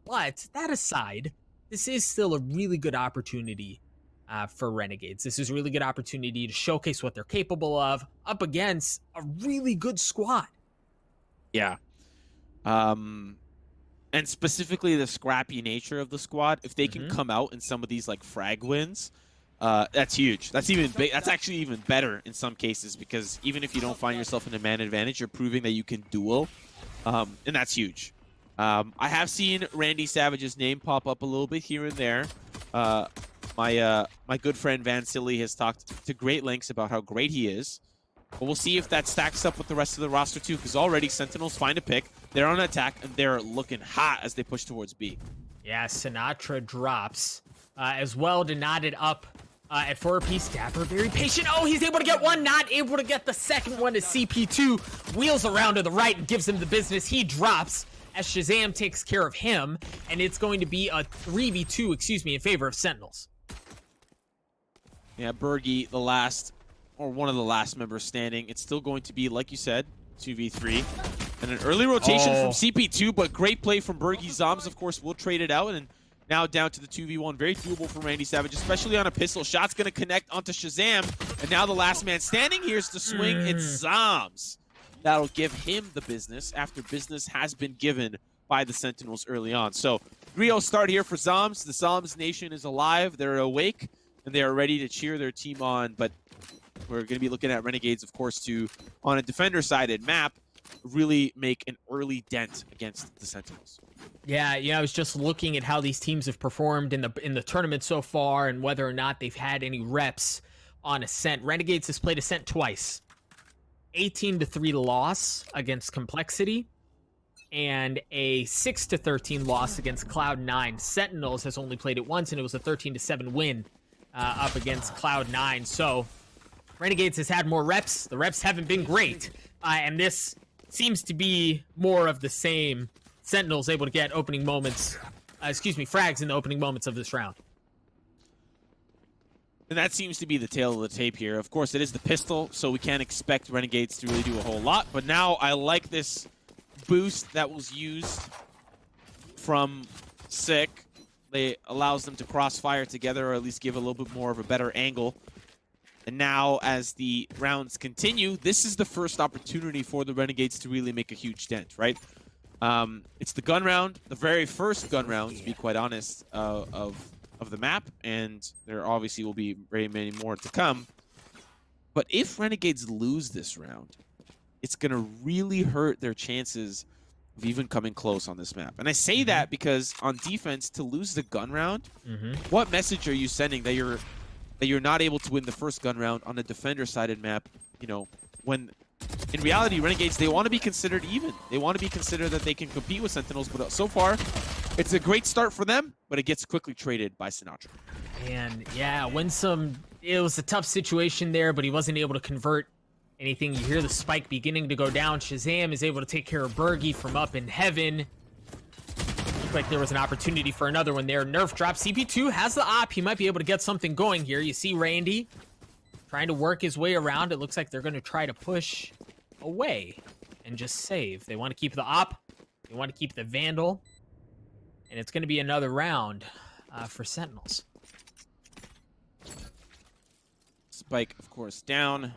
But that aside, this is still a really good opportunity for Renegades. This is a really good opportunity to showcase what they're capable of up against a really good squad. Yeah. And specifically the scrappy nature of the squad, if they can come out in some of these like frag wins, that's huge. That's even big. That's actually even better in some cases, because even if you don't find yourself in a man advantage, you're proving that you can duel, and that's huge. I have seen Randy Savage's name pop up a little bit here and there. My good friend Van Silly has talked to great lengths about how great he is. But we'll see if that stacks up with the rest of the roster too, because already Sentinels find a pick. They're on attack, and they're looking hot as they push towards B. Yeah, Sinatra drops as well to knot it up at 4-piece. Dapper very patient. Oh, he's able to get one, not able to get the second one as CP2 wheels around to the right and gives him the business. He drops as Shazam takes care of him, and it's going to be a 3v2, in favor of Sentinels. Yeah, Bergie, the last, or one of the last members standing. It's still going to be, like you said, 2v3. And an early rotation from CP2, but great play from Bergie. Zoms, of course, will trade it out, and now down to the 2v1. Very doable for Randy Savage, especially on a pistol. Shot's going to connect onto Shazam, and now the last man standing here's the swing. It's Zoms. That'll give him the business after business has been given by the Sentinels early on. So 3-0 start here for Zoms. The Zoms Nation is alive. They're awake, and they are ready to cheer their team on. But we're going to be looking at Renegades, of course, to, on a defender-sided map, really make an early dent against the Sentinels. Yeah, I was just looking at how these teams have performed in the tournament so far and whether or not they've had any reps on Ascent. Renegades has played Ascent twice. 18-3 loss against Complexity and a 6-13 loss against Cloud9. Sentinels has only played it once, and it was a 13-7 win up against Cloud9. So Renegades has had more reps. The reps haven't been great, and this seems to be more of the same. Sentinels able to get opening moments, frags in the opening moments of this round. And that seems to be the tail of the tape here. Of course, it is the pistol, so we can't expect Renegades to really do a whole lot. But now I like this boost that was used from Sick. It allows them to crossfire together, or at least give a little bit more of a better angle. And now, as the rounds continue, this is the first opportunity for the Renegades to really make a huge dent, right? It's the gun round, the very first gun round, to be quite honest, of the map, and there obviously will be very many more to come. But if Renegades lose this round, it's going to really hurt their chances of even coming close on this map. And I say that because on defense, to lose the gun round, what message are you sending that you're not able to win the first gun round on a defender-sided map, when in reality, Renegades, they want to be considered even. They want to be considered that they can compete with Sentinels, but so far, it's a great start for them, but it gets quickly traded by Sinatra. And yeah, it was a tough situation there, but he wasn't able to convert anything. You hear the spike beginning to go down. Shazam is able to take care of Bergie from up in heaven. Looked like there was an opportunity for another one there. Nerf drop. CP2 has the op. He might be able to get something going here. You see Randy trying to work his way around. It looks like they're going to try to push away and just save. They want to keep the op. They want to keep the Vandal. And it's going to be another round for Sentinels. Spike, of course, down.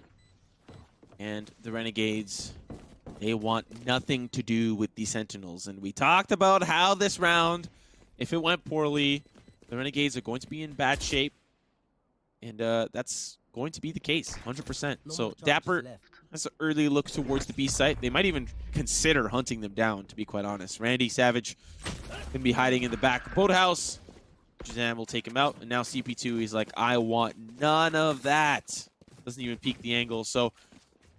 And the Renegades, they want nothing to do with the Sentinels. And we talked about how this round, if it went poorly, the Renegades are going to be in bad shape. And that's going to be the case, 100%. So Dapper has an early look towards the B site. They might even consider hunting them down, to be quite honest. Randy Savage can be hiding in the back boathouse. Shazam will take him out. And now CP2, he's like, I want none of that. Doesn't even peek the angle. So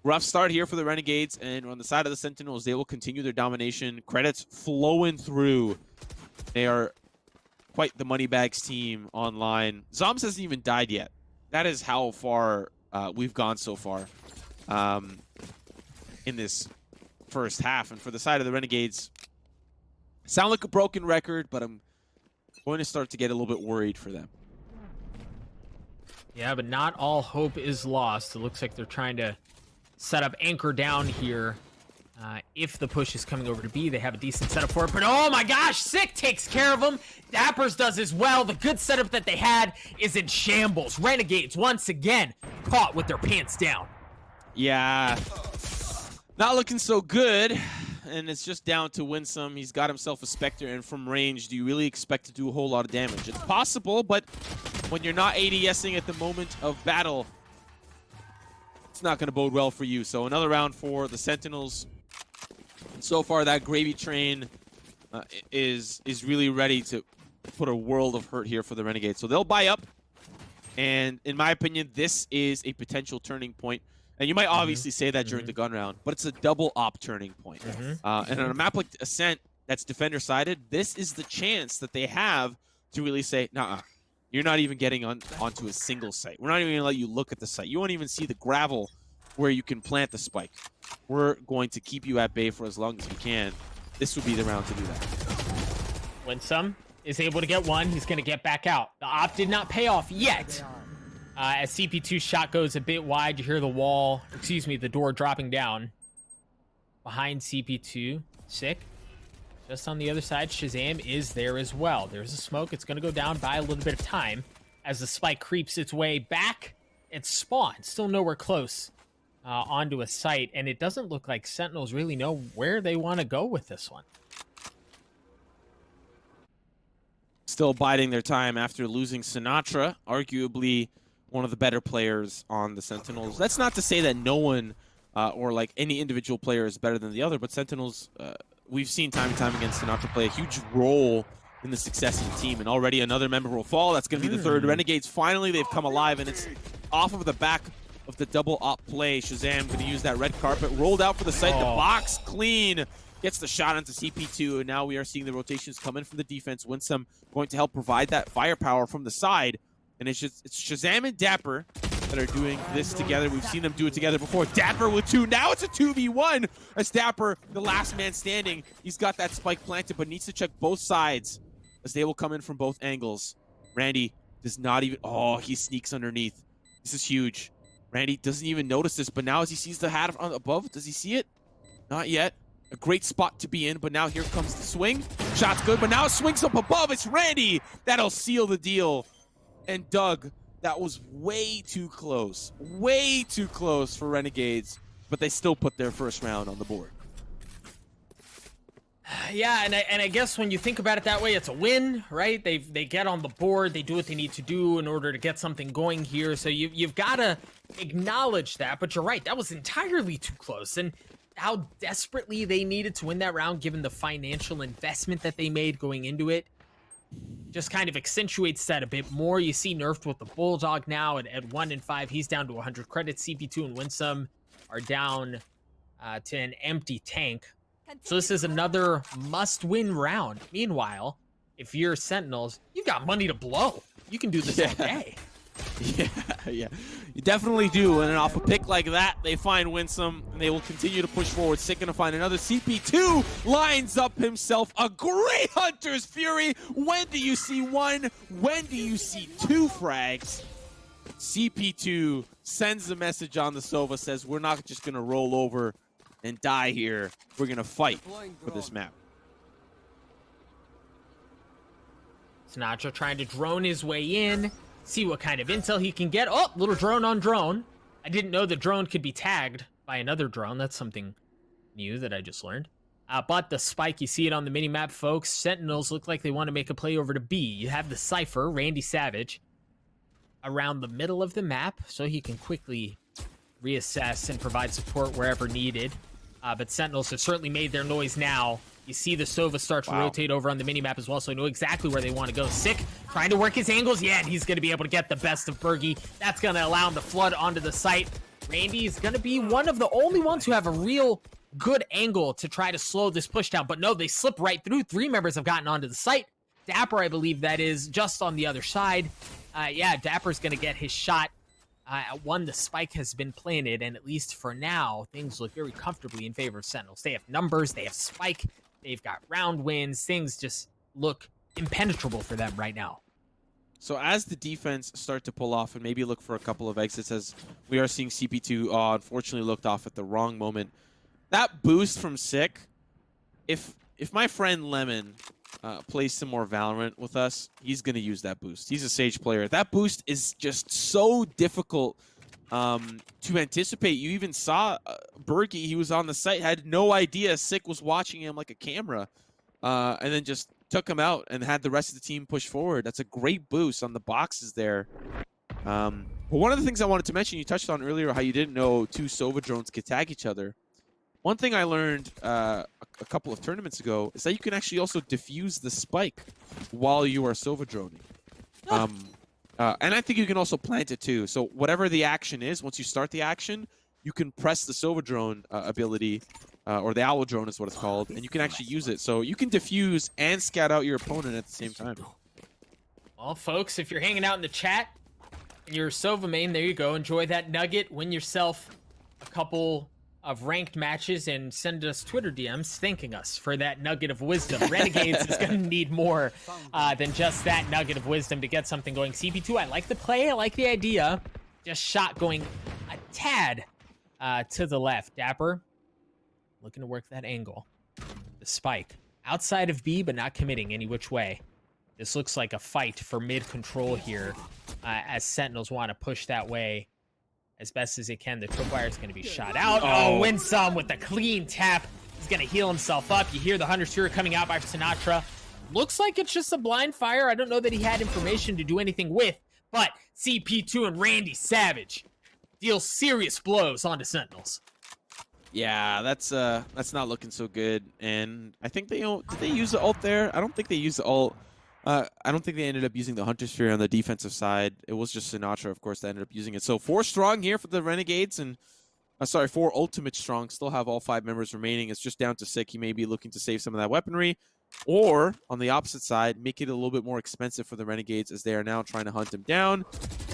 rough start here for the Renegades. And on the side of the Sentinels, they will continue their domination. Credits flowing through. They are quite the Moneybags team online. Zoms hasn't even died yet. That is how far we've gone so far in this first half. And for the side of the Renegades, sound like a broken record, but I'm going to start to get a little bit worried for them. Yeah, but not all hope is lost. It looks like they're trying to set up anchor down here If the push is coming over to B, they have a decent setup for it. But oh my gosh, Sick takes care of him. Dappers does as well. The good setup that they had is in shambles. Renegades, once again, caught with their pants down. Yeah, not looking so good. And it's just down to Winsome. He's got himself a Spectre, and from range, do you really expect to do a whole lot of damage? It's possible, but when you're not ADSing at the moment of battle, it's not going to bode well for you. So another round for the Sentinels. So far, that gravy train is really ready to put a world of hurt here for the Renegades. So they'll buy up, and in my opinion, this is a potential turning point. And you might obviously say that during the gun round, but it's a double op turning point. And on a map like Ascent that's defender-sided, this is the chance that they have to really say, nah, you're not even getting onto a single site. We're not even going to let you look at the site. You won't even see the gravel where you can plant the spike. We're going to keep you at bay for as long as we can. This would be the round to do that. Winsome is able to get one. He's going to get back out. The op did not pay off yet. As CP2's shot goes a bit wide, you hear the door dropping down. Behind CP2, Sick. Just on the other side, Shazam is there as well. There's a smoke. It's going to go down by a little bit of time as the spike creeps its way back. It's spawned. Still nowhere close onto a site, and it doesn't look like Sentinels really know where they want to go with this one. Still biding their time after losing Sinatra, arguably one of the better players on the Sentinels. That's not to say that no one or like any individual player is better than the other, but Sentinels, we've seen time and time again Sinatra play a huge role in the success of the team, and already another member will fall. That's going to be the third. Renegades, finally, they've come alive, and it's off of the back of the double op play. Shazam going to use that red carpet, rolled out for the site. The box clean. Gets the shot onto CP2, and now we are seeing the rotations come in from the defense. Winsome going to help provide that firepower from the side. And it's Shazam and Dapper that are doing this together. We've seen them do it together before. Dapper with two. Now it's a 2v1 as Dapper, the last man standing. He's got that spike planted, but needs to check both sides as they will come in from both angles. Randy does not even... Oh, he sneaks underneath. This is huge. Randy doesn't even notice this, but now as he sees the hat on above, does he see it? Not yet. A great spot to be in, but now here comes the swing. Shot's good, but now it swings up above. It's Randy. That'll seal the deal. And Doug, that was way too close. Way too close for Renegades, but they still put their first round on the board. Yeah, and I guess when you think about it that way, it's a win, right? They get on the board, they do what they need to do in order to get something going here. So you've got to acknowledge that, but you're right, that was entirely too close. And how desperately they needed to win that round, given the financial investment that they made going into it, just kind of accentuates that a bit more. You see Nerfed with the Bulldog now at 1 and 5. He's down to 100 credits. CP2 and Winsome are down to an empty tank. So this is another must-win round. Meanwhile, if you're Sentinels, you've got money to blow. You can do this all day. Yeah, you definitely do. And off a pick like that, they find Winsome, and they will continue to push forward. Sick gonna find another. CP2 lines up himself a great Hunter's Fury. When do you see one? When do you see two frags? CP2 sends a message on the Sova, says, we're not just gonna roll over and die here. We're gonna fight for this map. Sinatra trying to drone his way in. See what kind of intel he can get. Oh, little drone on drone. I didn't know the drone could be tagged by another drone. That's something new that I just learned. But the spike, you see it on the minimap, folks. Sentinels look like they want to make a play over to B. You have the Cypher, Randy Savage, around the middle of the map, so he can quickly reassess and provide support wherever needed. But Sentinels have certainly made their noise now. You see the Sova start to rotate over on the minimap as well, so I know exactly where they want to go. Sick, trying to work his angles. Yeah, and he's going to be able to get the best of Bergie. That's going to allow him to flood onto the site. Randy is going to be one of the only ones who have a real good angle to try to slow this push down. But no, they slip right through. 3 members have gotten onto the site. Dapper, I believe that is, just on the other side. Yeah, Dapper's going to get his shot. At 1, the spike has been planted, and at least for now, things look very comfortably in favor of Sentinels. They have numbers, they have spike, they've got round wins. Things just look impenetrable for them right now. So as the defense start to pull off and maybe look for a couple of exits, as we are seeing CP2 unfortunately looked off at the wrong moment, that boost from Sick, if my friend Lemon plays some more Valorant with us, he's going to use that boost. He's a Sage player. That boost is just so difficult to anticipate. You even saw Berkey, he was on the site, had no idea Sick was watching him like a camera, and then just took him out and had the rest of the team push forward. That's a great boost on the boxes there. But one of the things I wanted to mention, you touched on earlier how you didn't know two Sova drones could tag each other. One thing I learned a couple of tournaments ago is that you can actually also defuse the spike while you are Sova droning. And I think you can also plant it too. So whatever the action is, once you start the action, you can press the Sova drone ability, or the Owl drone is what it's called, and you can actually use it. So you can defuse and scout out your opponent at the same time. Well, folks, if you're hanging out in the chat and you're a Sova main, there you go. Enjoy that nugget. Win yourself a couple of ranked matches and send us Twitter DMs thanking us for that nugget of wisdom. Renegades is going to need more than just that nugget of wisdom to get something going. CP2, I like the play. I like the idea. Just shot going a tad to the left. Dapper looking to work that angle. The spike. Outside of B, but not committing any which way. This looks like a fight for mid control here as Sentinels want to push that way as best as they can. The tripwire is going to be shot out. Oh, Winsome with the clean tap. He's going to heal himself up. You hear the Hunter Sphere coming out by Sinatra. Looks like it's just a blind fire. I don't know that he had information to do anything with, but CP2 and Randy Savage deal serious blows onto Sentinels. Yeah, that's not looking so good. And I think did they use the ult there? I don't think they used the ult. I don't think they ended up using the Hunter Sphere on the defensive side. It was just Sinatra, of course, that ended up using it. So 4 strong here for the Renegades, and 4 ultimate strong. Still have all 5 members remaining. It's just down to Sick. He may be looking to save some of that weaponry, or on the opposite side, make it a little bit more expensive for the Renegades as they are now trying to hunt him down.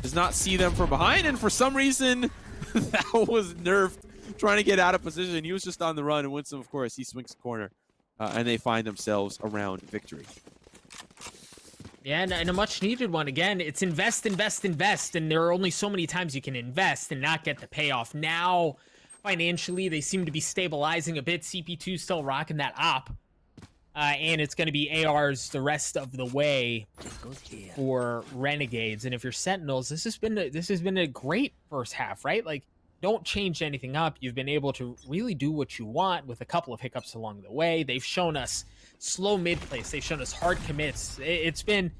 Does not see them from behind, and for some reason, that was nerfed. Trying to get out of position. He was just on the run, and Winston, of course, he swings the corner, and they find themselves around victory. Yeah, and a much-needed one. Again, it's invest, invest, invest, and there are only so many times you can invest and not get the payoff. Now, financially, they seem to be stabilizing a bit. CP2 still rocking that op, and it's going to be ARs the rest of the way for Renegades. And if you're Sentinels, this has been a great first half, right? Like, don't change anything up. You've been able to really do what you want with a couple of hiccups along the way. They've shown us slow mid plays. They've shown us hard commits. It's been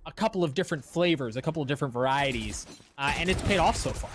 a couple of different flavors, a couple of different varieties, and it's paid off so far.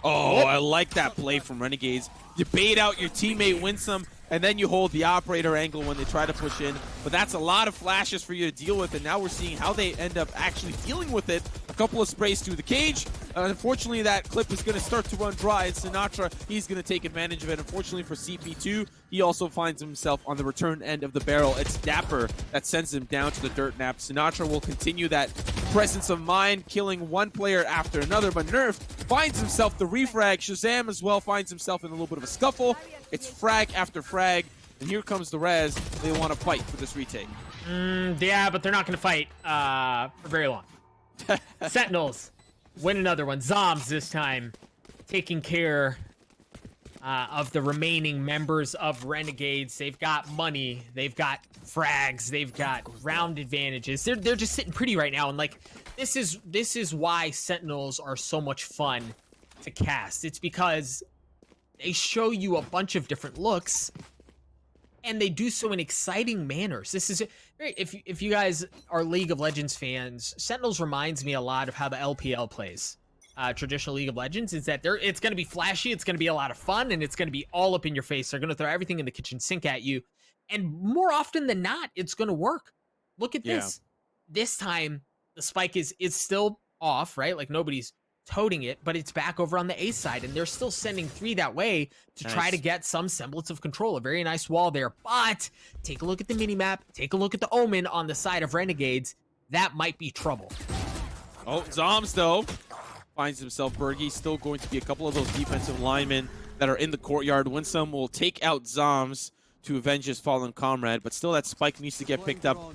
Oh, I like that play from Renegades. You bait out your teammate Winsome, and then you hold the operator angle when they try to push in. But that's a lot of flashes for you to deal with, and now we're seeing how they end up actually dealing with it. A couple of sprays through the cage. Unfortunately, that clip is going to start to run dry, and Sinatra, he's going to take advantage of it. Unfortunately for CP2, he also finds himself on the return end of the barrel. It's Dapper that sends him down to the dirt nap. Sinatra will continue that presence of mind, killing one player after another, but Nerf finds himself the refrag. Shazam as well finds himself in a little bit of a scuffle. It's frag after frag, and here comes the res. They want to fight for this retake. Yeah, but they're not going to fight for very long. Sentinels win another one. Zoms this time taking care of the remaining members of Renegades. They've got money, they've got frags, they've got round advantages. They're just sitting pretty right now, and like this is why Sentinels are so much fun to cast. It's because they show you a bunch of different looks, and they do so in exciting manners. This is if you guys are League of Legends fans, Sentinels reminds me a lot of how the LPL plays. Traditional League of Legends is that it's going to be flashy, it's going to be a lot of fun, and it's going to be all up in your face. They're going to throw everything in the kitchen sink at you, and more often than not, it's going to work. Look at this. This time, the spike is still off, right? Like nobody's toting it, but it's back over on the A side, and they're still sending 3 that way to try to get some semblance of control. A very nice wall there, but take a look at the minimap, take a look at the Omen on the side of Renegades. That might be trouble. Oh, Zoms though finds himself Bergie. Still going to be a couple of those defensive linemen that are in the courtyard. Winsome will take out Zoms to avenge his fallen comrade, but still that spike needs to get picked up.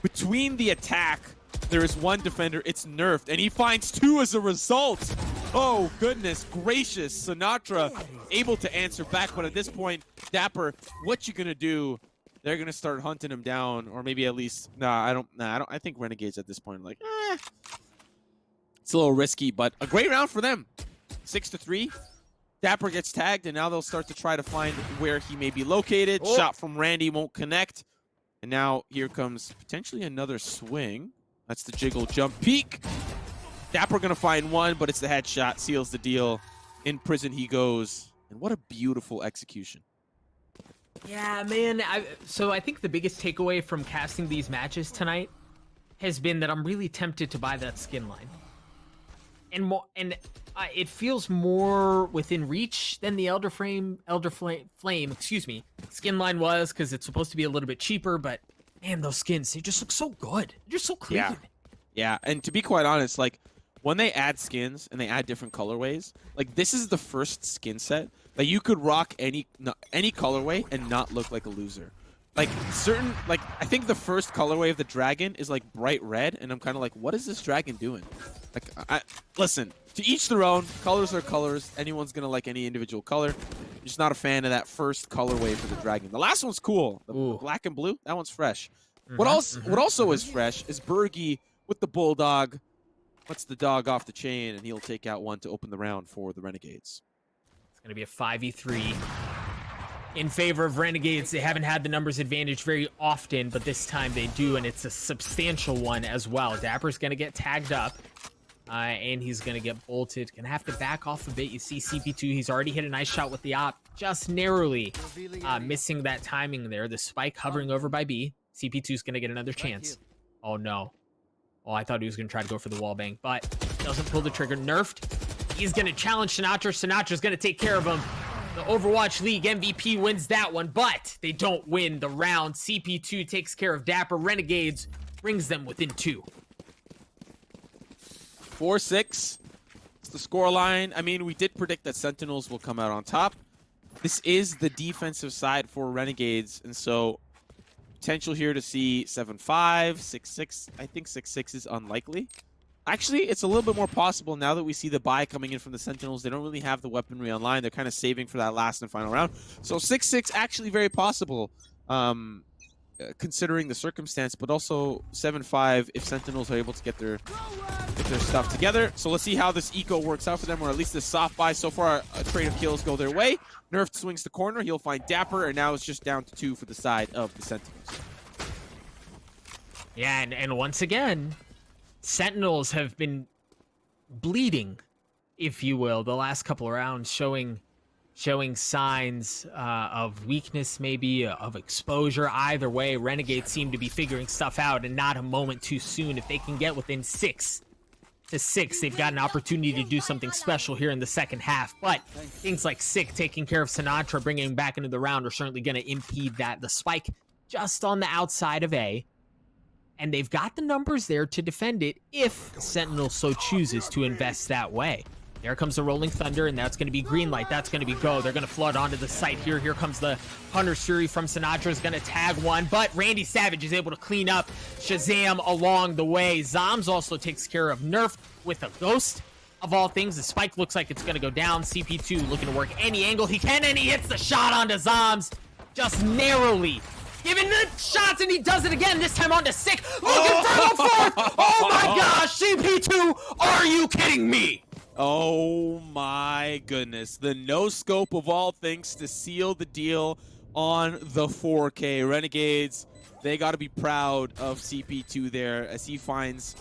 Between the attack, there is one defender, it's nerfed, and he finds 2 as a result. Oh, goodness gracious. Sinatra able to answer back, but at this point, Dapper, what you gonna do? They're gonna start hunting him down, or maybe at least, I think Renegades at this point are like, it's a little risky, but a great round for them. 6-3. Dapper gets tagged, and now they'll start to try to find where he may be located. Oh. Shot from Randy won't connect. And now here comes potentially another swing. That's the jiggle jump peek. Dapper gonna find one, but it's the headshot, seals the deal. In prison he goes. And what a beautiful execution. Yeah, man. So I think the biggest takeaway from casting these matches tonight has been that I'm really tempted to buy that skin line. And it feels more within reach than the Elder Flame, skin line was, because it's supposed to be a little bit cheaper, but man, those skins, they just look so good. They're just so clean. Yeah, and to be quite honest, like, when they add skins and they add different colorways, like, this is the first skin set that you could rock any colorway and not look like a loser. Like, I think the first colorway of the dragon is, like, bright red, and I'm kind of like, what is this dragon doing? Like, listen, to each their own. Colors are colors. Anyone's going to like any individual color. I'm just not a fan of that first colorway for the dragon. The last one's cool. The black and blue, that one's fresh. What also is fresh is Bergie with the bulldog. Lets the dog off the chain, and he'll take out one to open the round for the Renegades. It's going to be a 5v3 in favor of Renegades. They haven't had the numbers advantage very often, but this time they do, and it's a substantial one as well. Dapper's going to get tagged up, and he's going to get bolted. Going to have to back off a bit. You see CP2, he's already hit a nice shot with the op, just narrowly missing that timing there. The spike hovering over by B. CP2's going to get another chance. Oh, no. Oh, I thought he was going to try to go for the wallbang, but doesn't pull the trigger. Nerfed. He's going to challenge Sinatra. Sinatra's going to take care of him. The Overwatch League MVP wins that one, but they don't win the round. CP2 takes care of Dapper. Renegades brings them within 2. 4-6. It's the scoreline. I mean, we did predict that Sentinels will come out on top. This is the defensive side for Renegades, and so potential here to see 7-5, 6-6. I think 6-6 is unlikely. Actually, it's a little bit more possible now that we see the buy coming in from the Sentinels. They don't really have the weaponry online. They're kind of saving for that last and final round. So 6-6 actually very possible, considering the circumstance, but also 7-5 if Sentinels are able to get their stuff together. So let's see how this eco works out for them, or at least this soft buy. So far, a trade of kills go their way. Nerf swings the corner. He'll find Dapper, and now it's just down to 2 for the side of the Sentinels. Yeah, and once again, Sentinels have been bleeding, if you will, the last couple of rounds, showing signs of weakness, maybe of exposure. Either way, Renegades seem to be figuring stuff out, and not a moment too soon. If they can get within 6-6, they've got an opportunity to do something special here in the second half. But things like Sick taking care of Sinatra, bringing him back into the round, are certainly going to impede that. The spike just on the outside of A. And they've got the numbers there to defend it if Sentinel so chooses to invest that way. There comes the Rolling Thunder, and that's going to be green light. That's going to be go. They're going to flood onto the site here. Here comes the Hunter's Fury from Sinatra. Is going to tag one, but Randy Savage is able to clean up Shazam along the way. Zoms also takes care of Nerf with a Ghost. Of all things, the spike looks like it's going to go down. CP2 looking to work any angle he can, and he hits the shot onto Zoms just narrowly. Giving the shots, and he does it again, this time onto Sick. Looking for the fourth! Oh my gosh, CP2, are you kidding me? Oh my goodness. The no-scope of all things to seal the deal on the 4K. Renegades, they got to be proud of CP2 there as he finds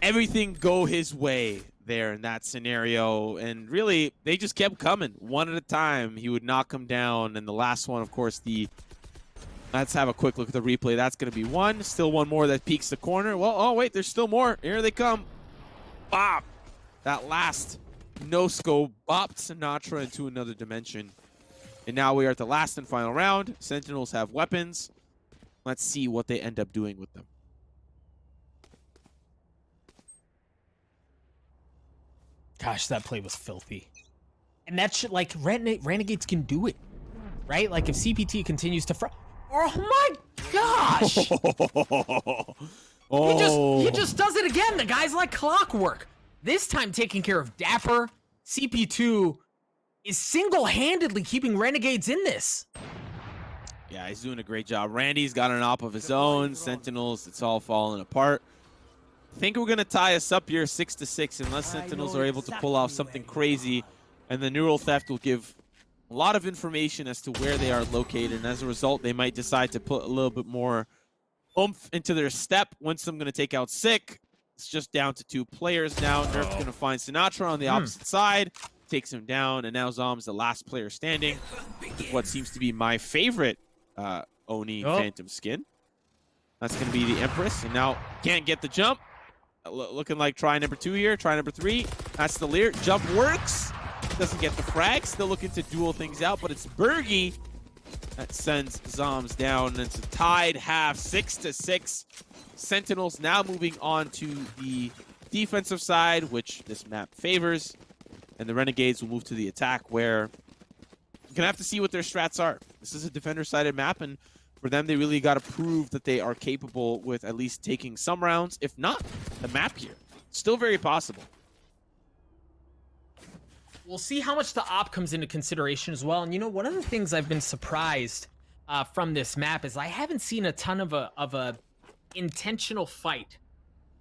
everything go his way there in that scenario. And really, they just kept coming one at a time. He would knock them down, and the last one, of course, let's have a quick look at the replay. That's going to be one. Still one more that peeks the corner. Well, oh, wait, there's still more. Here they come. Bop. That last no-scope bopped Sinatra into another dimension. And now we are at the last and final round. Sentinels have weapons. Let's see what they end up doing with them. Gosh, that play was filthy. And that shit, like, Renegades can do it, right? Like, if CPT continues to... Oh my gosh! Oh. He just does it again. The guy's like clockwork. This time taking care of Dapper. CP2 is single-handedly keeping Renegades in this. Yeah, he's doing a great job. Randy's got an op of his own. Sentinels, it's all falling apart. I think we're going to tie us up here 6-6 unless Sentinels are able to pull off something crazy. And the neural theft will give a lot of information as to where they are located. And as a result, they might decide to put a little bit more oomph into their step. Once I'm going to take out Sick. It's just down to 2 players now. Nerf's going to find Sinatra on the opposite side. Takes him down. And now Zom's the last player standing. With what seems to be my favorite Oni Phantom skin. That's going to be the Empress. And now can't get the jump. Looking like try number 2 here. Try number 3. That's the Lear. Jump works. Doesn't get the frag. Still looking to duel things out. But it's Bergie that sends Zoms down. And it's a tied half. 6-6. Sentinels now moving on to the defensive side, which this map favors. And the Renegades will move to the attack, where you're going to have to see what their strats are. This is a defender-sided map, and for them, they really got to prove that they are capable with at least taking some rounds, if not the map here. Still very possible. We'll see how much the op comes into consideration as well. And you know, one of the things I've been surprised from this map is I haven't seen a ton of a intentional fight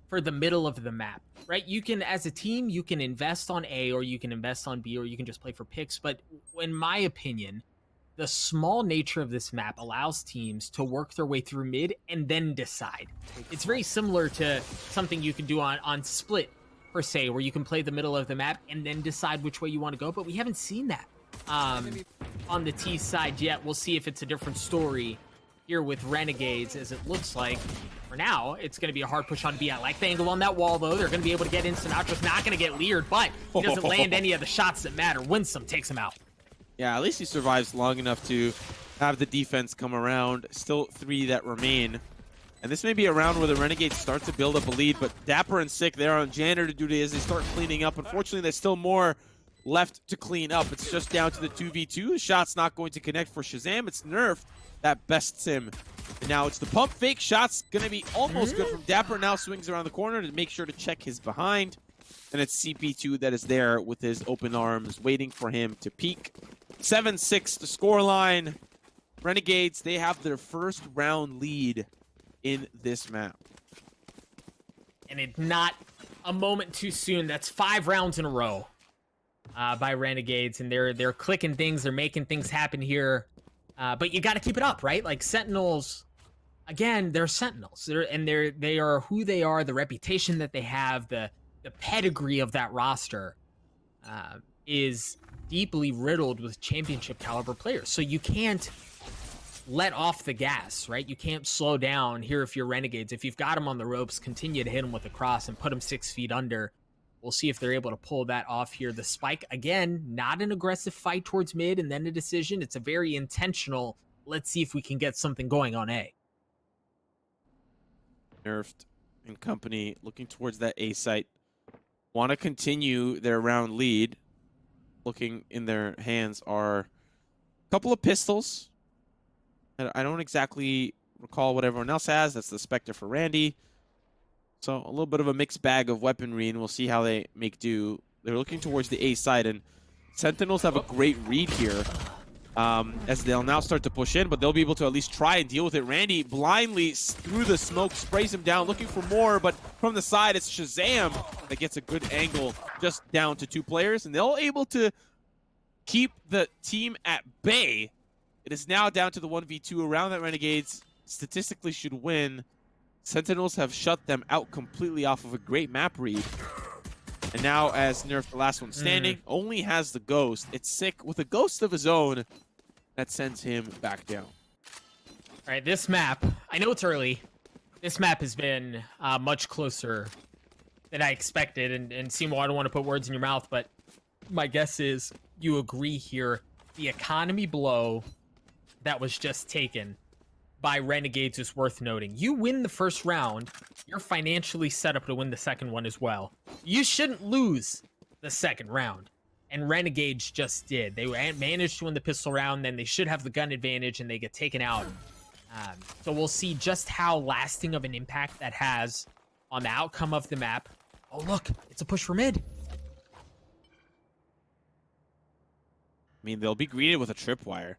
for the middle of the map, right? You can, as a team, you can invest on A, or you can invest on B, or you can just play for picks. But in my opinion, the small nature of this map allows teams to work their way through mid and then decide. It's very similar to something you can do on Split, per se, where you can play the middle of the map and then decide which way you want to go. But we haven't seen that on the T side yet. We'll see if it's a different story here with Renegades, as it looks like. For now, it's going to be a hard push on B. I like the angle on that wall, though. They're going to be able to get in. Sinatra's not going to get leered, but he doesn't land any of the shots that matter. Winsome takes him out. Yeah, at least he survives long enough to have the defense come around. Still 3 that remain. And this may be a round where the Renegades start to build up a lead, but Dapper and Sick, they're on janitor duty as they start cleaning up. Unfortunately, there's still more left to clean up. It's just down to the 2v2. The shot's not going to connect for Shazam. It's nerfed. That bests him. And now it's the pump fake. Shot's going to be almost good from Dapper. Now swings around the corner to make sure to check his behind. And it's CP2 that is there with his open arms, waiting for him to peek. 7-6 the scoreline. Renegades, they have their first round lead in this map. And it's not a moment too soon. That's 5 rounds in a row by Renegades. And they're clicking things. They're making things happen here. But you got to keep it up, right? Like Sentinels, again, they're Sentinels. They are who they are, the reputation that they have, the pedigree of that roster is deeply riddled with championship caliber players. So you can't let off the gas, right? You can't slow down here if you're Renegades. If you've got them on the ropes, continue to hit them with a cross and put them 6 feet under. We'll see if they're able to pull that off here. The spike, again, not an aggressive fight towards mid and then a decision. It's a very intentional, let's see if we can get something going on A. Nerfed and company looking towards that A site. Want to continue their round lead. Looking in their hands are a couple of pistols. I don't exactly recall what everyone else has. That's the Spectre for Randy. So a little bit of a mixed bag of weaponry, and we'll see how they make do. They're looking towards the A side, and Sentinels have a great read here as they'll now start to push in, but they'll be able to at least try and deal with it. Randy blindly through the smoke sprays him down, looking for more, but from the side, it's Shazam that gets a good angle just down to 2 players, and they're able to keep the team at bay. It is now down to the 1v2 around that Renegades statistically should win. Sentinels have shut them out completely off of a great map read. And now, as Nerf, the last one standing, only has the Ghost. It's Sick with a Ghost of his own that sends him back down. All right, this map, I know it's early. This map has been much closer than I expected. And Simo, I don't want to put words in your mouth, but my guess is you agree here. The economy blow that was just taken by Renegades is worth noting. You win the first round, you're financially set up to win the second one as well. You shouldn't lose the second round. And Renegades just did. They managed to win the pistol round, then they should have the gun advantage, and they get taken out. So we'll see just how lasting of an impact that has on the outcome of the map. Oh, look, it's a push for mid. I mean, they'll be greeted with a tripwire.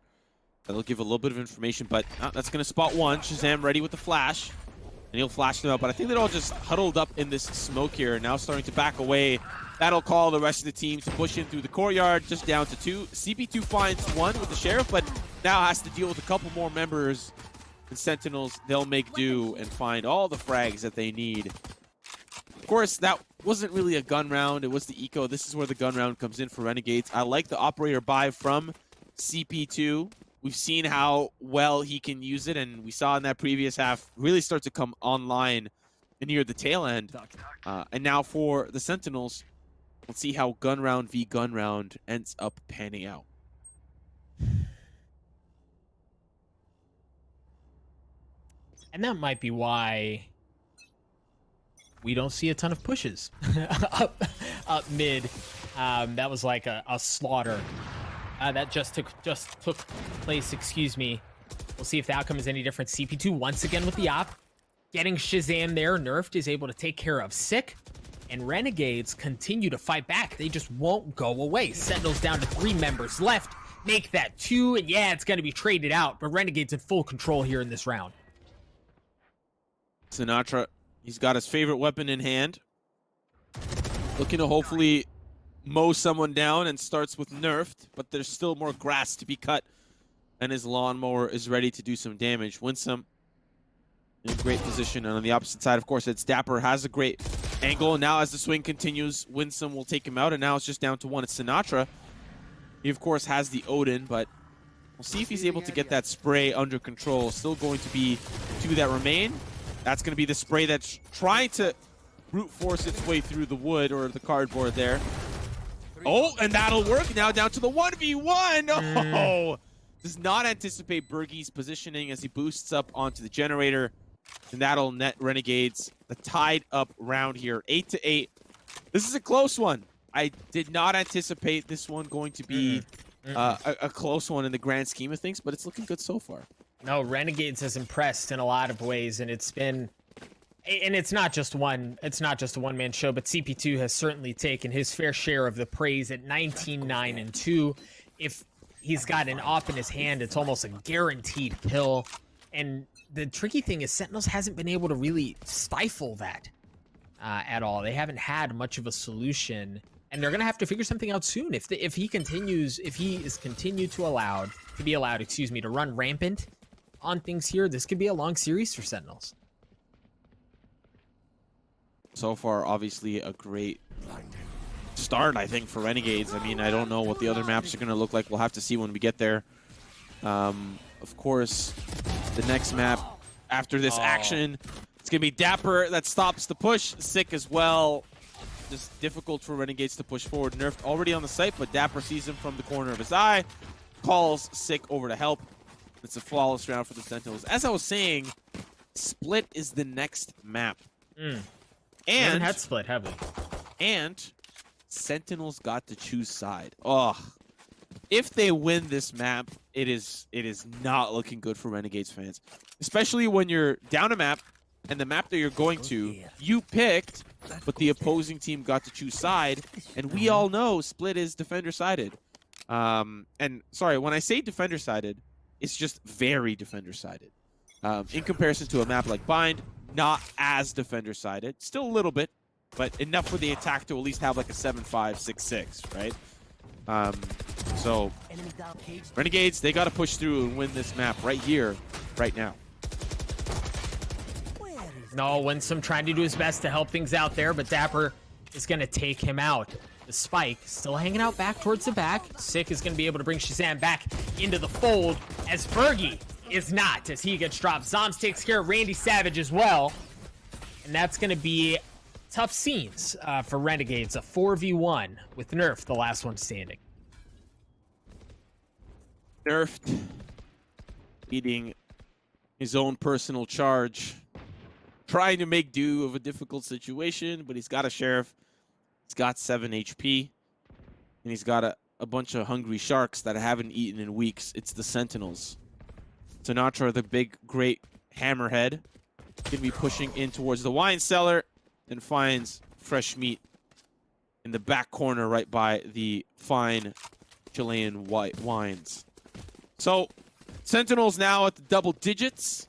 That'll give a little bit of information, but that's going to spot one. Shazam ready with the flash, and he'll flash them out. But I think they're all just huddled up in this smoke here, now starting to back away. That'll call the rest of the team to push in through the courtyard, just down to 2. CP2 finds 1 with the Sheriff, but now has to deal with a couple more members. And Sentinels, they'll make do and find all the frags that they need. Of course, that wasn't really a gun round. It was the eco. This is where the gun round comes in for Renegades. I like the operator buy from CP2. We've seen how well he can use it, and we saw in that previous half really start to come online near the tail end. And now for the Sentinels, let's see how gun round v gun round ends up panning out. And that might be why we don't see a ton of pushes up mid. That was like a slaughter that just took place. Excuse me. We'll see if the outcome is any different. CP2 once again with the op, getting Shazam there. Nerfed is able to take care of Sick, and Renegades continue to fight back. They just won't go away. Sentinels down to 3 members left. Make that 2, and yeah, it's going to be traded out. But Renegades in full control here in this round. Sinatra, he's got his favorite weapon in hand. Looking to hopefully mow someone down, and starts with nerfed, but there's still more grass to be cut, and his lawnmower is ready to do some damage. Winsome in a great position, and on the opposite side, of course, it's Dapper, has a great angle, and now as the swing continues, Winsome will take him out, and now it's just down to 1. It's Sinatra. He, of course, has the Odin, but we'll see if he's able to get that spray under control. Still going to be 2 that remain. That's going to be the spray that's trying to brute force its way through the wood or the cardboard there. Oh, and that'll work. Now down to the 1v1. Oh, does not anticipate Bergie's positioning as he boosts up onto the generator. And that'll net Renegades the tied up round here. 8-8. This is a close one. I did not anticipate this one going to be a close one in the grand scheme of things, but it's looking good so far. No, Renegades has impressed in a lot of ways, and it's been, and it's not just a one-man show, but CP2 has certainly taken his fair share of the praise at 19-9-2. If he's got an op in his hand, it's almost a guaranteed kill. And the tricky thing is Sentinels hasn't been able to really stifle that at all. They haven't had much of a solution, and they're gonna have to figure something out soon. If he is continued to be allowed to run rampant on things here, this could be a long series for Sentinels. So far, obviously, a great start, I think, for Renegades. I mean, I don't know what the other maps are going to look like. We'll have to see when we get there. Of course, the next map after this action, it's going to be Dapper that stops the push. Sick as well. Just difficult for Renegades to push forward. Nerfed already on the site, but Dapper sees him from the corner of his eye. Calls Sick over to help. It's a flawless round for the Sentinels. As I was saying, Split is the next map. And We haven't had Split, have we? And Sentinels got to choose side. Oh, if they win this map, it is not looking good for Renegades fans. Especially when you're down a map, and the map that you're going to, you picked, but the opposing team got to choose side, and we all know Split is defender-sided. And sorry, when I say defender-sided, it's just very defender-sided. In comparison to a map like Bind, not as defender-sided. Still a little bit, but enough for the attack to at least have like a 7-5, 6-6, right? So, Renegades, they got to push through and win this map right here, right now. No, Winsome trying to do his best to help things out there, but Dapper is going to take him out. The Spike still hanging out back towards the back. Sick is going to be able to bring Shazam back into the fold, as Bergie is not, as he gets dropped. Zoms takes care of Randy Savage as well. And that's going to be tough scenes for Renegades. A 4v1 with Nerf, the last one standing. Nerfed, leading his own personal charge. Trying to make do of a difficult situation, but he's got a Sheriff. He's got 7 HP. And he's got a bunch of hungry sharks that haven't eaten in weeks. It's the Sentinels. Sinatra, the big, great hammerhead, going to be pushing in towards the wine cellar and finds fresh meat in the back corner right by the fine Chilean white wines. So, Sentinels now at the double digits,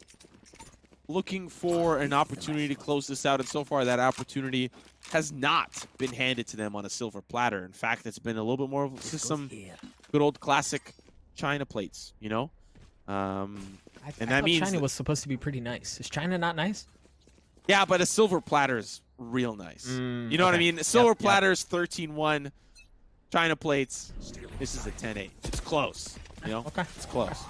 looking for an opportunity to close this out, and so far that opportunity has not been handed to them on a silver platter. In fact, it's been a little bit more of just some good old classic China plates, you know? And that means China was supposed to be pretty nice. Is China not nice? Yeah, but a silver platter's real nice. You know what I mean? Silver platters, 13-1. China plates, this is a 10-8. It's close, you know? Okay. It's close.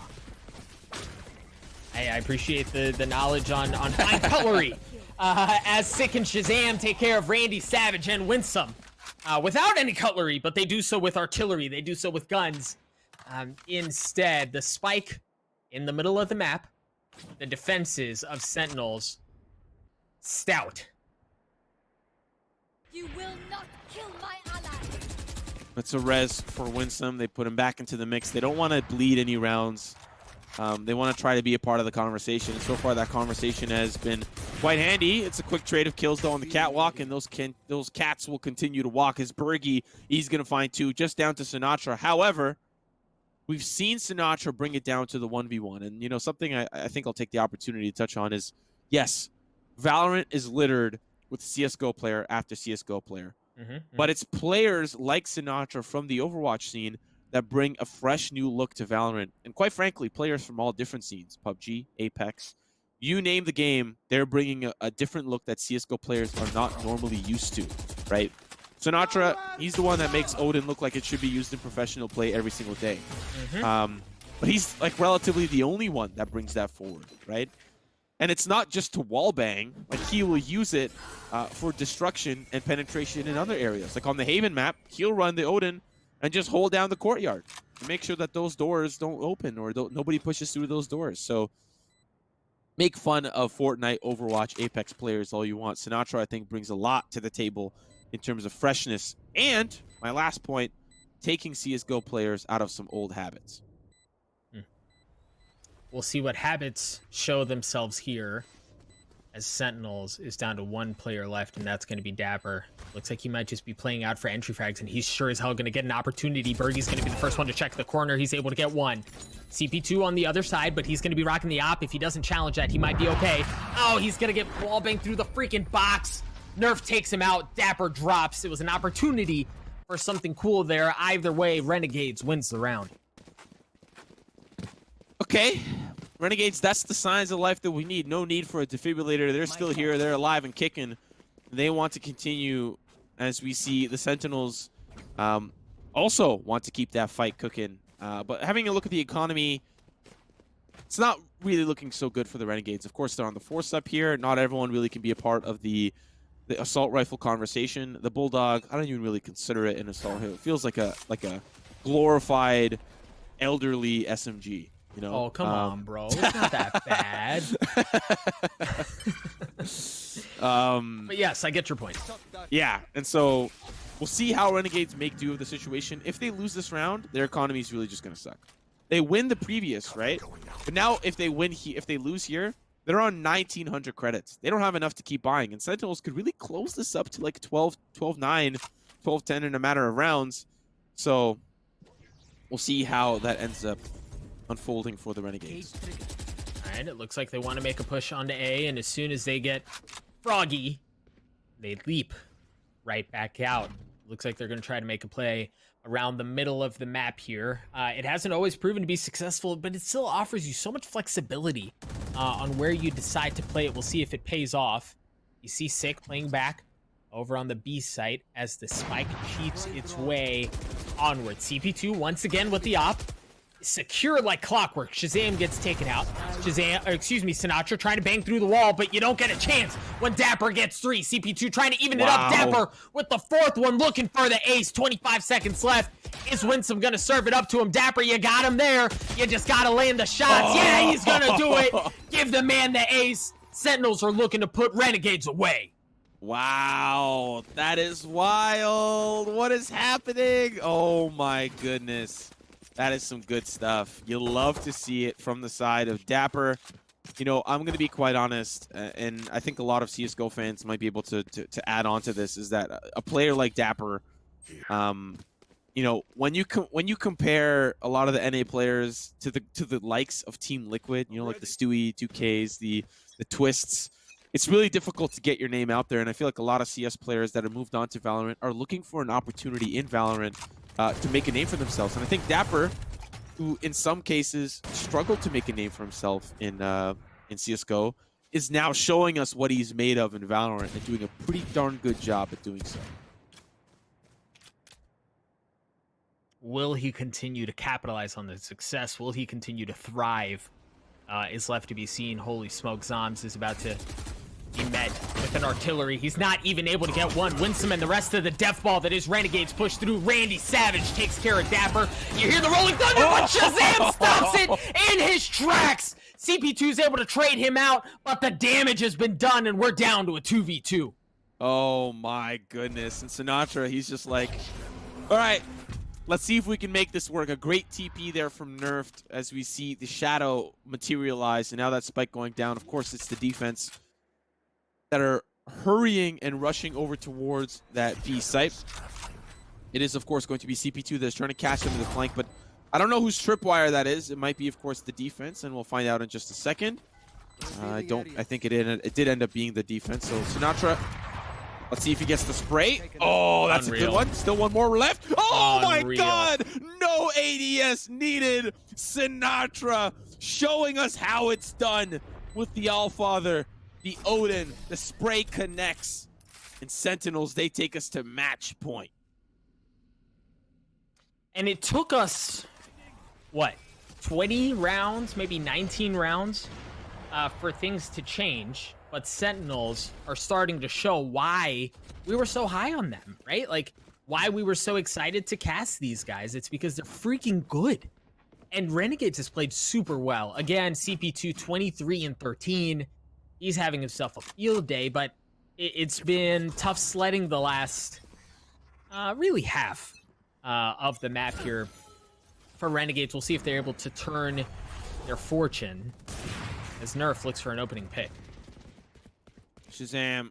I appreciate the knowledge on fine cutlery. As Sick and Shazam take care of Randy, Savage, and Winsome. Without any cutlery, but they do so with artillery. They do so with guns. Instead, the spike in the middle of the map, the defenses of Sentinels, stout. You will not kill my ally. That's a res for Winsome. They put him back into the mix. They don't want to bleed any rounds. They want to try to be a part of the conversation. And so far, that conversation has been quite handy. It's a quick trade of kills, though, on the catwalk, and those cats will continue to walk. As Bergie, he's going to find 2, just down to Sinatra. However, we've seen Sinatra bring it down to the 1v1. And, you know, something I think I'll take the opportunity to touch on is, yes, Valorant is littered with CSGO player after CSGO player. But it's players like Sinatra from the Overwatch scene that bring a fresh new look to Valorant. And quite frankly, players from all different scenes, PUBG, Apex, you name the game, they're bringing a different look that CSGO players are not normally used to, right? Sinatra, he's the one that makes Odin look like it should be used in professional play every single day. But he's like relatively the only one that brings that forward, right? And it's not just to wallbang, like he will use it for destruction and penetration in other areas. Like on the Haven map, he'll run the Odin and just hold down the courtyard and make sure that those doors don't open or nobody pushes through those doors. So make fun of Fortnite, Overwatch, Apex players all you want. Sinatra, I think, brings a lot to the table in terms of freshness. And my last point, taking CSGO players out of some old habits. We'll see what habits show themselves here as Sentinels is down to 1 player left, and that's going to be Dapper. Looks like he might just be playing out for entry frags, and he's sure as hell going to get an opportunity. Bergie's going to be the first one to check the corner. He's able to get 1. CP2 on the other side, but he's going to be rocking the op. If he doesn't challenge that, he might be okay. Oh, he's going to get wallbanged through the freaking box. Nerf takes him out. Dapper drops. It was an opportunity for something cool there. Either way, Renegades wins the round. Okay, Renegades, that's the signs of life that we need. No need for a defibrillator. They're still here. They're alive and kicking. They want to continue, as we see the Sentinels also want to keep that fight cooking. But having a look at the economy, it's not really looking so good for the Renegades. Of course, they're on the force up here. Not everyone really can be a part of the assault rifle conversation. The Bulldog, I don't even really consider it an assault rifle. It feels like a glorified elderly SMG. You know? Oh, come on, bro. It's not that bad. But yes, I get your point. Yeah, and so we'll see how Renegades make do of the situation. If they lose this round, their economy is really just going to suck. They win the previous, right? But now if they lose here, they're on 1,900 credits. They don't have enough to keep buying, and Sentinels could really close this up to like 12-9, 12-10 in a matter of rounds. So we'll see how that ends up unfolding for the Renegades. All right, it looks like they want to make a push onto A, and as soon as they get Froggy, they leap right back out. Looks like they're going to try to make a play around the middle of the map here. It hasn't always proven to be successful, but it still offers you so much flexibility on where you decide to play it. We'll see if it pays off. You see Sick playing back over on the B site as the spike cheats its way onward. CP2 once again with the op. Secure like clockwork. Shazam gets taken out. Sinatra trying to bang through the wall, but you don't get a chance when Dapper gets 3. CP2 trying to even it up. Dapper with the 4th one, looking for the ace. 25 seconds left. Is Winsome gonna serve it up to him? Dapper, you got him there. You just gotta land the shots. Yeah, he's gonna do it. Give the man the ace. Sentinels are looking to put Renegades away. Wow, that is wild. What is happening? Oh my goodness. That is some good stuff. You love to see it from the side of Dapper. You know, I'm going to be quite honest, and I think a lot of CSGO fans might be able to add on to this, is that a player like Dapper, you know, when you compare a lot of the NA players to the likes of Team Liquid, you know, like the Stewie, 2Ks, the Twists, it's really difficult to get your name out there. And I feel like a lot of CS players that have moved on to Valorant are looking for an opportunity in Valorant to make a name for themselves. And I think Dapper, who in some cases struggled to make a name for himself in CSGO, is now showing us what he's made of in Valorant and doing a pretty darn good job at doing so. Will he continue to capitalize on the success? Will he continue to thrive? Is left to be seen. Holy smoke, Zoms is about to be met with an artillery. He's not even able to get one. Winsome and the rest of the death ball that is Renegades push through. Randy Savage takes care of Dapper. You hear the rolling thunder, but Shazam stops it in his tracks. CP2 is able to trade him out, but the damage has been done, and we're down to a 2v2. Oh my goodness. And Sinatra, he's just like, all right, let's see if we can make this work. A great TP there from Nerfed as we see the shadow materialize, and now that spike going down. Of course, it's the defense that are hurrying and rushing over towards that B site. It is, of course, going to be CP2 that's trying to catch him in the flank, but I don't know whose tripwire that is. It might be, of course, the defense, and we'll find out in just a second. I think it did end up being the defense. So Sinatra, let's see if he gets the spray. Oh, that's Unreal. a good one. Still one more left. Oh my Unreal. God! No ADS needed. Sinatra showing us how it's done with the Allfather, the Odin. The spray connects, and Sentinels, they take us to match point. And it took us, what, 20 rounds, maybe 19 rounds for things to change. But Sentinels are starting to show why we were so high on them, right? Like, why we were so excited to cast these guys. It's because they're freaking good. And Renegades has played super well. Again, CP2, 23 and 13. He's having himself a field day, but it's been tough sledding the last, really half of the map here for Renegades. We'll see if they're able to turn their fortune as Nerf looks for an opening pick. Shazam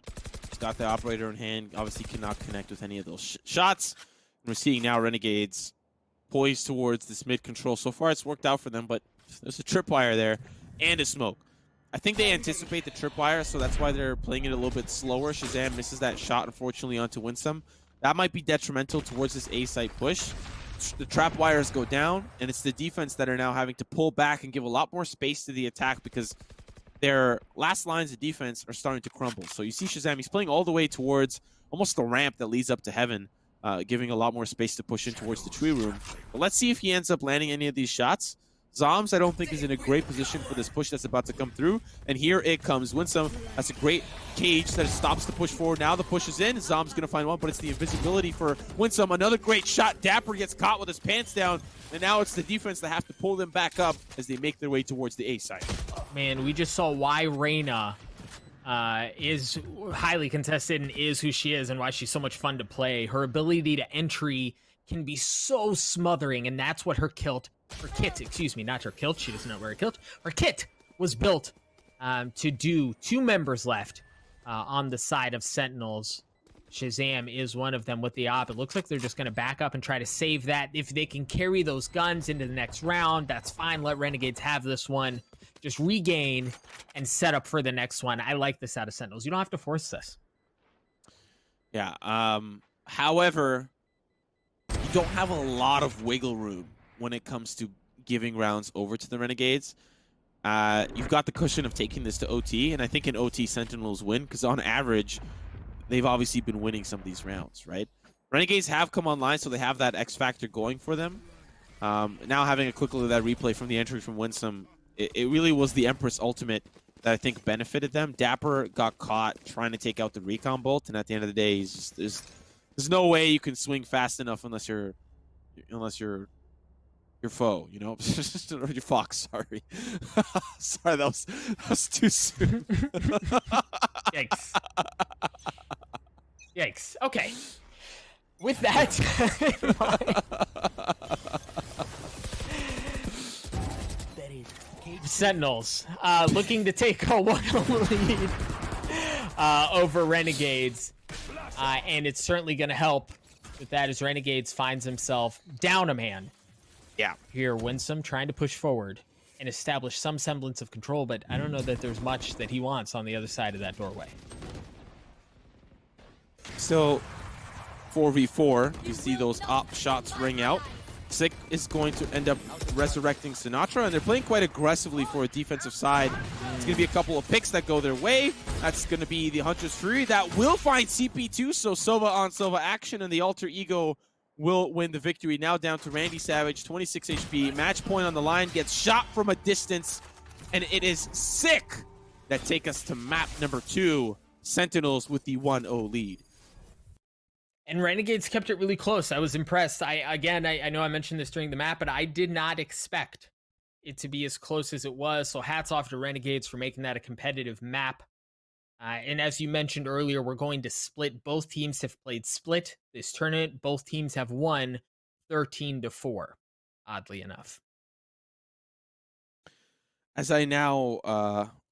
has got the operator in hand. Obviously cannot connect with any of those shots. And we're seeing now Renegades poised towards this mid control. So far it's worked out for them, but there's a tripwire there and a smoke. I think they anticipate the tripwire, so that's why they're playing it a little bit slower. Shazam misses that shot, unfortunately, onto Winsome. That might be detrimental towards this A site push. The trap wires go down, and it's the defense that are now having to pull back and give a lot more space to the attack because their last lines of defense are starting to crumble. So you see Shazam, he's playing all the way towards almost the ramp that leads up to heaven, giving a lot more space to push in towards the tree room. But let's see if he ends up landing any of these shots. Zoms, I don't think, is in a great position for this push that's about to come through. And here it comes. Winsome, that's a great cage that stops the push forward. Now the push is in. Zom's going to find one, but it's the invisibility for Winsome. Another great shot. Dapper gets caught with his pants down. And now it's the defense that have to pull them back up as they make their way towards the A side. Man, we just saw why Reyna is highly contested and is who she is and why she's so much fun to play. Her ability to entry can be so smothering, and that's what her kit, excuse me, not her kilt, she doesn't know where her kilt, her kit was built to do. Two members left on the side of Sentinels. Shazam is one of them with the op. It looks like they're just going to back up and try to save that. If they can carry those guns into the next round, that's fine. Let Renegades have this one. Just regain and set up for the next one. I like this out of Sentinels. You don't have to force this. Yeah. However, you don't have a lot of wiggle room when it comes to giving rounds over to the Renegades. You've got the cushion of taking this to OT, and I think in OT, Sentinels win, because on average, they've obviously been winning some of these rounds, right? Renegades have come online, so they have that X factor going for them. Now having a quick look at that replay from the entry from Winsome, it really was the Empress ultimate that I think benefited them. Dapper got caught trying to take out the recon bolt, and at the end of the day, he's just, there's no way you can swing fast enough unless you're your foe, you know? Or your fox, sorry. Sorry, that was too soon. Yikes. Yikes. Okay. With that in mind, Sentinels looking to take a 1-0 lead over Renegades. And it's certainly going to help with that as Renegades finds himself down a man. Yeah. Here, Winsome trying to push forward and establish some semblance of control, but I don't know that there's much that he wants on the other side of that doorway. So, 4v4, you see those op shots ring out. Sick is going to end up resurrecting Sinatra, and they're playing quite aggressively for a defensive side. It's going to be a couple of picks that go their way. That's going to be the Hunter's Fury that will find CP2, so Sova on Sova action, and the Alter Ego will win the victory. Now down to Randy Savage, 26 HP. Match point on the line, gets shot from a distance, and it is Sick that take us to map number 2. Sentinels with the 1-0 lead. And Renegades kept it really close. I was impressed. I know I mentioned this during the map, but I did not expect it to be as close as it was. So hats off to Renegades for making that a competitive map. And as you mentioned earlier, we're going to split. Both teams have played split this tournament. Both teams have won 13-4, oddly enough. As I now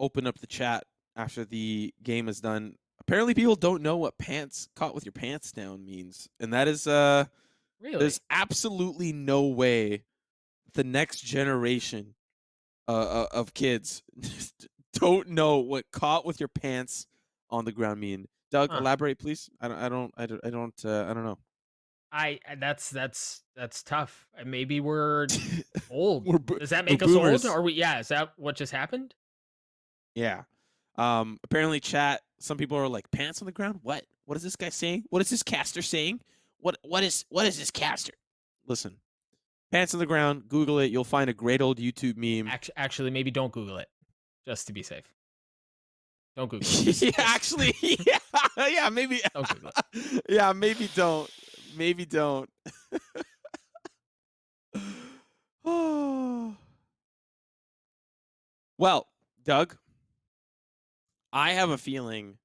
open up the chat after the game is done, apparently people don't know what pants caught with your pants down means. And that is, Really? there's absolutely no way the next generation of kids don't know what caught with your pants on the ground mean. Doug, elaborate, please. I don't know. That's tough. Maybe we're old. Does that make us boomers. old? Are we? Yeah. Is that what just happened? Yeah. Apparently, chat. Some people are like, pants on the ground. What? What is this guy saying? What is this caster saying? What is this caster? Listen, pants on the ground. Google it. You'll find a great old YouTube meme. Actually, maybe don't Google it, just to be safe. Don't Google it. Yeah, maybe. Don't Google it. Yeah, maybe don't. Maybe don't. Well, Doug, I have a feeling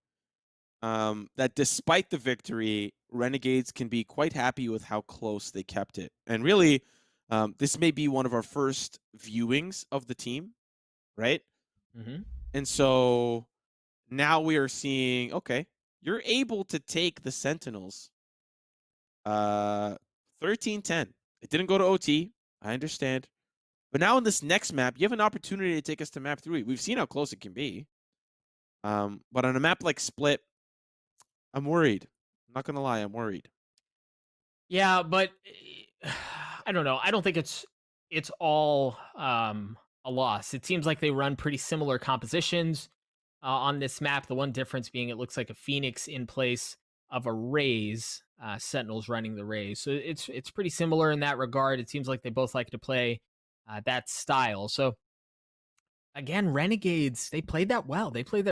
that despite the victory, Renegades can be quite happy with how close they kept it. And really, this may be one of our first viewings of the team, right? Mm-hmm. And so now we are seeing, okay, you're able to take the Sentinels 13-10. It didn't go to OT. I understand. But now in this next map, you have an opportunity to take us to map 3. We've seen how close it can be. But on a map like Split, I'm worried. I'm not going to lie, I'm worried. Yeah, but I don't know. I don't think it's all a loss. It seems like they run pretty similar compositions on this map. The one difference being it looks like a Phoenix in place of a Raze. Sentinels running the Raze. So it's pretty similar in that regard. It seems like they both like to play that style. So again, Renegades, they played that well. They played that